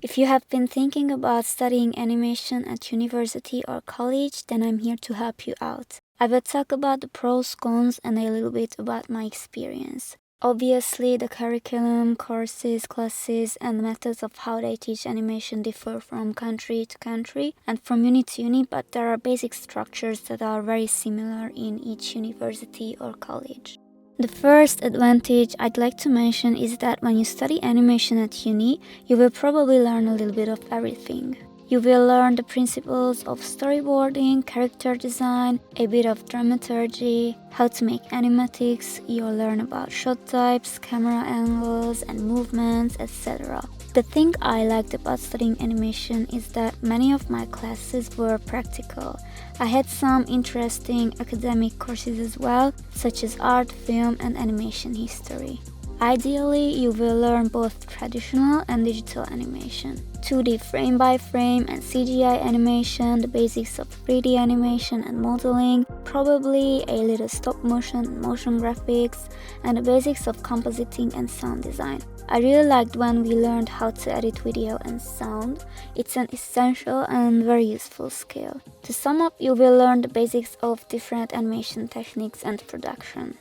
If you have been thinking about studying animation at university or college, then I'm here to help you out. I will talk about the pros, cons, and a little bit about my experience. Obviously, the curriculum, courses, classes, and methods of how they teach animation differ from country to country and from uni to uni, but there are basic structures that are very similar in each university or college. The first advantage I'd like to mention is that when you study animation at uni, you will probably learn a little bit of everything. You will learn the principles of storyboarding, character design, a bit of dramaturgy, how to make animatics, you'll learn about shot types, camera angles and movements, etc. The thing I liked about studying animation is that many of my classes were practical. I had some interesting academic courses as well, such as art, film and animation history. Ideally, you will learn both traditional and digital animation, 2D frame by frame and CGI animation, the basics of 3D animation and modeling, probably a little stop motion and motion graphics, and the basics of compositing and sound design. I really liked when we learned how to edit video and sound. It's an essential and very useful skill. To sum up, you will learn the basics of different animation techniques and production.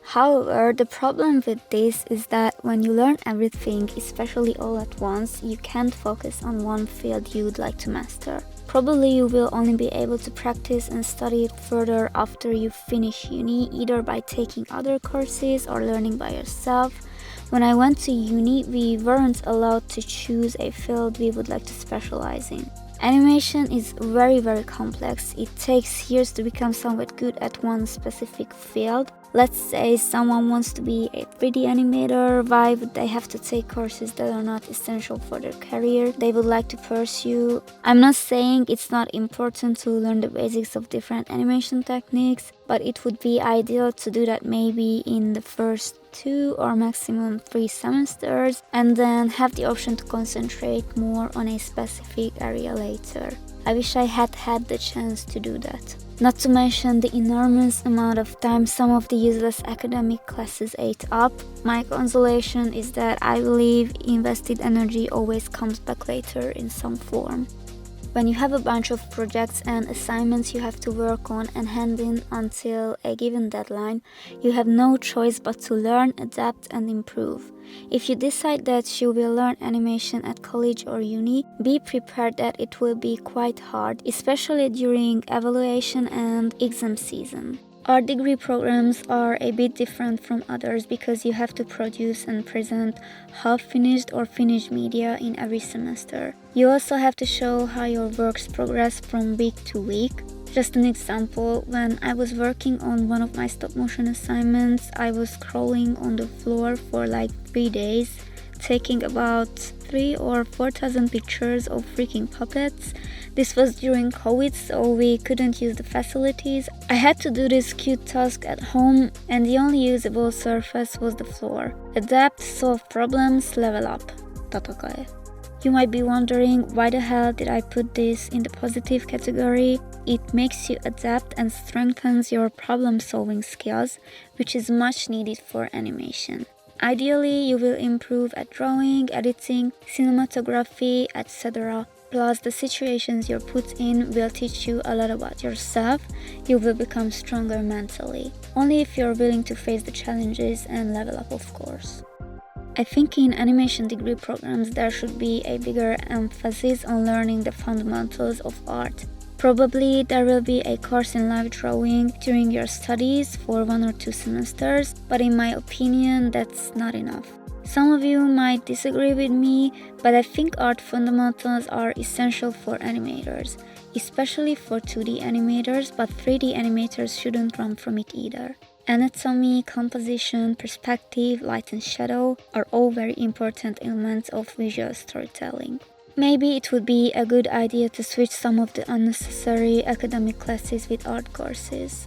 However, the problem with this is that when you learn everything, especially all at once, you can't focus on one field you'd like to master. Probably you will only be able to practice and study it further after you finish uni, either by taking other courses or learning by yourself. When I went to uni, we weren't allowed to choose a field we would like to specialize in. Animation is very complex. It takes years to become somewhat good at one specific field. Let's say someone wants to be a 3D animator, why would they have to take courses that are not essential for their career they would like to pursue? I'm not saying it's not important to learn the basics of different animation techniques, but it would be ideal to do that maybe in the first 2 or maximum 3 semesters and then have the option to concentrate more on a specific area later. I wish I had the chance to do that. Not to mention the enormous amount of time some of the useless academic classes ate up. My consolation is that I believe invested energy always comes back later in some form. When you have a bunch of projects and assignments you have to work on and hand in until a given deadline, you have no choice but to learn, adapt and improve. If you decide that you will learn animation at college or uni, be prepared that it will be quite hard, especially during evaluation and exam season. Our degree programs are a bit different from others because you have to produce and present half-finished or finished media in every semester. You also have to show how your works progress from week to week. Just an example, when I was working on one of my stop-motion assignments, I was crawling on the floor for like 3 days, taking about 3,000 or 4,000 pictures of freaking puppets. This was during COVID, so we couldn't use the facilities. I had to do this cute task at home, and the only usable surface was the floor. Adapt, solve problems, level up. Tatakae. You might be wondering, why the hell did I put this in the positive category? It makes you adapt and strengthens your problem-solving skills, which is much needed for animation. Ideally, you will improve at drawing, editing, cinematography, etc. Plus, the situations you're put in will teach you a lot about yourself. You will become stronger mentally. Only if you're willing to face the challenges and level up, of course. I think in animation degree programs there should be a bigger emphasis on learning the fundamentals of art. Probably there will be a course in live drawing during your studies for 1 or 2 semesters, but in my opinion that's not enough. Some of you might disagree with me, but I think art fundamentals are essential for animators, especially for 2D animators, but 3D animators shouldn't run from it either. Anatomy, composition, perspective, light and shadow are all very important elements of visual storytelling. Maybe it would be a good idea to switch some of the unnecessary academic classes with art courses.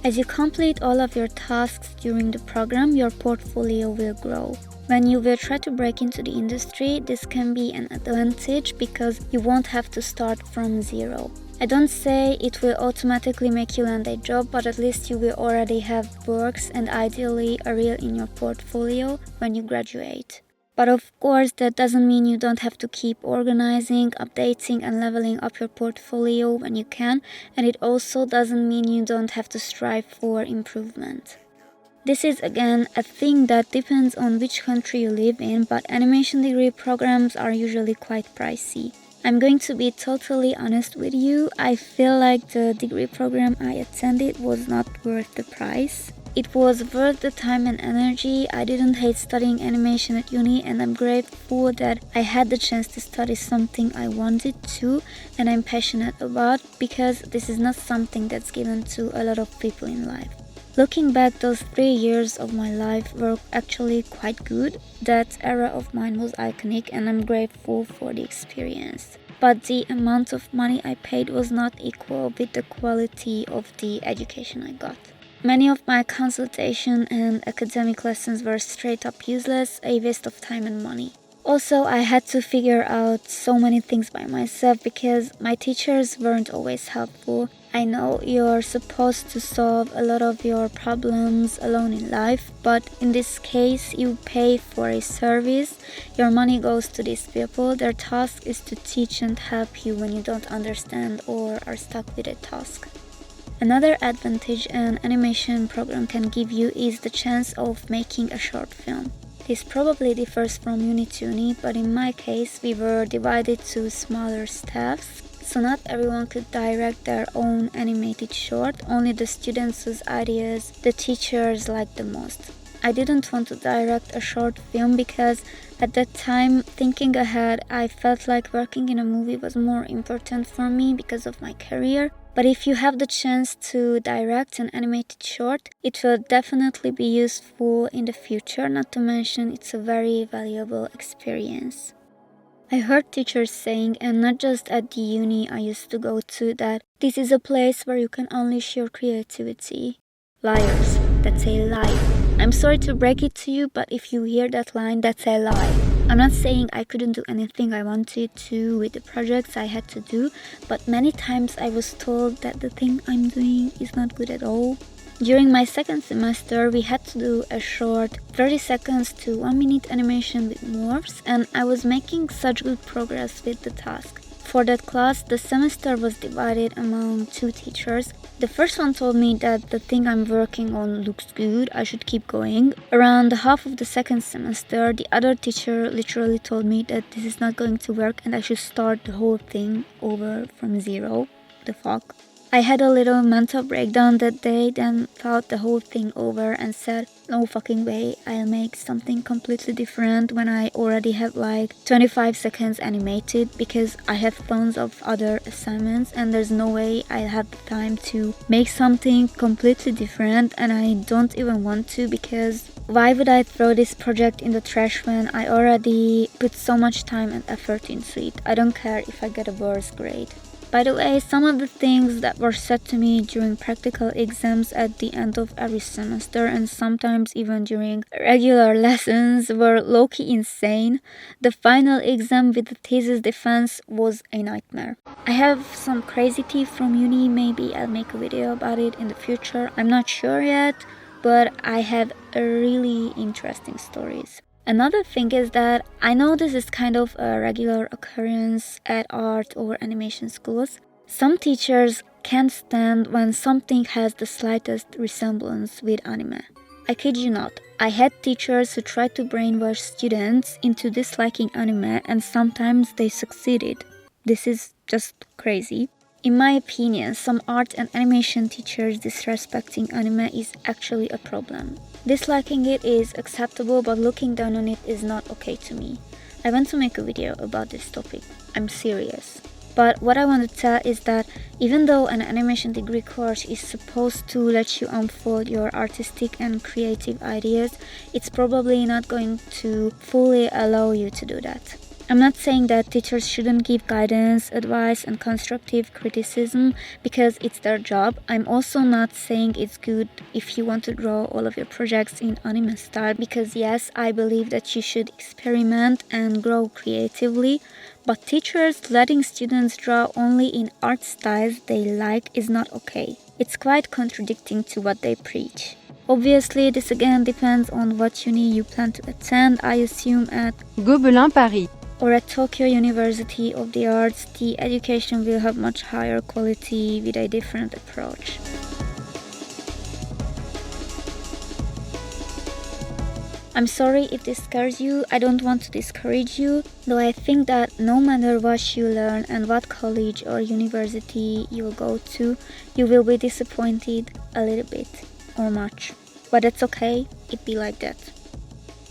As you complete all of your tasks during the program, your portfolio will grow. When you will try to break into the industry, this can be an advantage because you won't have to start from zero. I don't say it will automatically make you land a job, but at least you will already have works and ideally a reel in your portfolio when you graduate. But of course, that doesn't mean you don't have to keep organizing, updating, and leveling up your portfolio when you can, and it also doesn't mean you don't have to strive for improvement. This is again a thing that depends on which country you live in, but animation degree programs are usually quite pricey. I'm going to be totally honest with you, I feel like the degree program I attended was not worth the price. It was worth the time and energy. I didn't hate studying animation at uni, and I'm grateful that I had the chance to study something I wanted to and I'm passionate about, because this is not something that's given to a lot of people in life. Looking back, those 3 years of my life were actually quite good. That era of mine was iconic and I'm grateful for the experience. But the amount of money I paid was not equal with the quality of the education I got. Many of my consultation and academic lessons were straight up useless, a waste of time and money. Also, I had to figure out so many things by myself because my teachers weren't always helpful. I know you're supposed to solve a lot of your problems alone in life, but in this case, you pay for a service. Your money goes to these people. Their task is to teach and help you when you don't understand or are stuck with a task. Another advantage an animation program can give you is the chance of making a short film. This probably differs from uni to uni, but in my case, we were divided to smaller staffs, so not everyone could direct their own animated short, only the students whose ideas the teachers liked the most. I didn't want to direct a short film because at that time, thinking ahead, I felt like working in a movie was more important for me because of my career. But if you have the chance to direct an animated short, it will definitely be useful in the future, not to mention it's a very valuable experience. I heard teachers saying, and not just at the uni I used to go to, that this is a place where you can unleash your creativity. Liars, that's a lie. I'm sorry to break it to you, but if you hear that line, that's a lie. I'm not saying I couldn't do anything I wanted to with the projects I had to do, but many times I was told that the thing I'm doing is not good at all. During my second semester, we had to do a short 30 seconds to 1 minute animation with morphs, and I was making such good progress with the task. For that class, the semester was divided among 2 teachers. The first one told me that the thing I'm working on looks good, I should keep going. Around half of the second semester, the other teacher literally told me that this is not going to work and I should start the whole thing over from zero. The fuck? I had a little mental breakdown that day, then thought the whole thing over and said, no fucking way, I'll make something completely different when I already have like 25 seconds animated, because I have tons of other assignments and there's no way I'll have the time to make something completely different, and I don't even want to, because why would I throw this project in the trash when I already put so much time and effort into it? I don't care if I get a worse grade. By the way, some of the things that were said to me during practical exams at the end of every semester, and sometimes even during regular lessons, were low-key insane. The final exam with the thesis defense was a nightmare. I have some crazy tea from uni, maybe I'll make a video about it in the future, I'm not sure yet, but I have really interesting stories. Another thing is that I know this is kind of a regular occurrence at art or animation schools. Some teachers can't stand when something has the slightest resemblance with anime. I kid you not, I had teachers who tried to brainwash students into disliking anime, and sometimes they succeeded. This is just crazy. In my opinion, some art and animation teachers disrespecting anime is actually a problem. Disliking it is acceptable, but looking down on it is not okay to me. I want to make a video about this topic. I'm serious. But what I want to tell is that even though an animation degree course is supposed to let you unfold your artistic and creative ideas, it's probably not going to fully allow you to do that. I'm not saying that teachers shouldn't give guidance, advice, and constructive criticism because it's their job. I'm also not saying it's good if you want to draw all of your projects in anime style, because yes, I believe that you should experiment and grow creatively, but teachers letting students draw only in art styles they like is not okay. It's quite contradicting to what they preach. Obviously, this again depends on what uni you plan to attend. I assume at Gobelin Paris. or at Tokyo University of the Arts, the education will have much higher quality with a different approach. I'm sorry if this scares you. I don't want to discourage you, though I think that no matter what you learn and what college or university you'll go to, you will be disappointed a little bit or much. But that's okay, it be like that.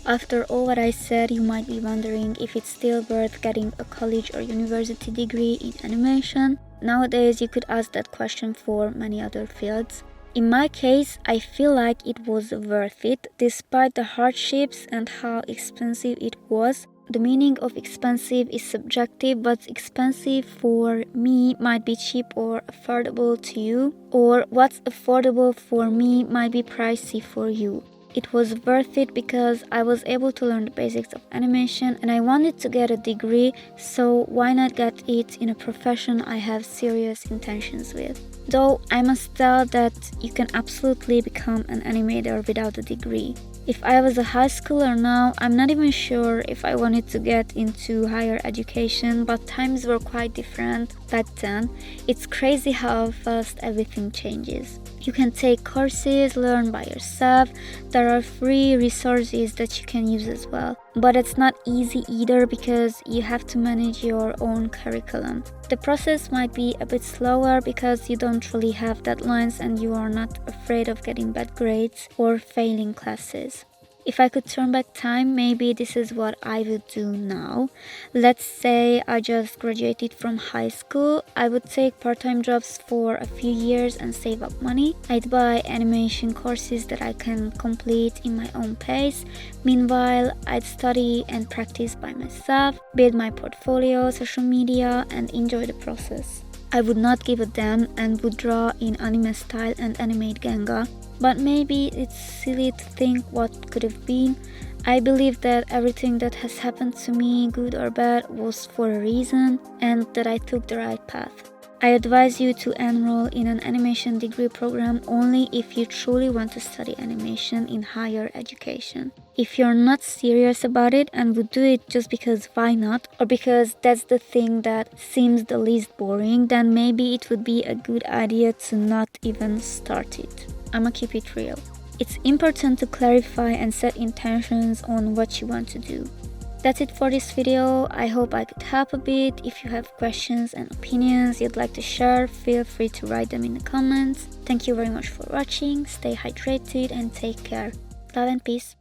After all what I said, you might be wondering if it's still worth getting a college or university degree in animation. Nowadays, you could ask that question for many other fields. In my case, I feel like it was worth it, despite the hardships and how expensive it was. The meaning of expensive is subjective, but expensive for me might be cheap or affordable to you, or what's affordable for me might be pricey for you. It was worth it because I was able to learn the basics of animation and I wanted to get a degree, so why not get it in a profession I have serious intentions with? Though I must tell that you can absolutely become an animator without a degree. If I was a high schooler now, I'm not even sure if I wanted to get into higher education, but times were quite different back then. It's crazy how fast everything changes. You can take courses, learn by yourself. There are free resources that you can use as well. But it's not easy either because you have to manage your own curriculum. The process might be a bit slower because you don't really have deadlines and you are not afraid of getting bad grades or failing classes. If I could turn back time, maybe this is what I would do now. Let's say I just graduated from high school. I would take part-time jobs for a few years and save up money. I'd buy animation courses that I can complete in my own pace. Meanwhile, I'd study and practice by myself, build my portfolio, social media, and enjoy the process. I would not give a damn and would draw in anime style and animate Ganga. But maybe it's silly to think what could have been. I believe that everything that has happened to me, good or bad, was for a reason and that I took the right path. I advise you to enroll in an animation degree program only if you truly want to study animation in higher education. If you're not serious about it and would do it just because why not, or because that's the thing that seems the least boring, then maybe it would be a good idea to not even start it. I'ma keep it real. It's important to clarify and set intentions on what you want to do. That's it for this video. I hope I could help a bit. If you have questions and opinions you'd like to share, feel free to write them in the comments. Thank you very much for watching. Stay hydrated and take care. Love and peace.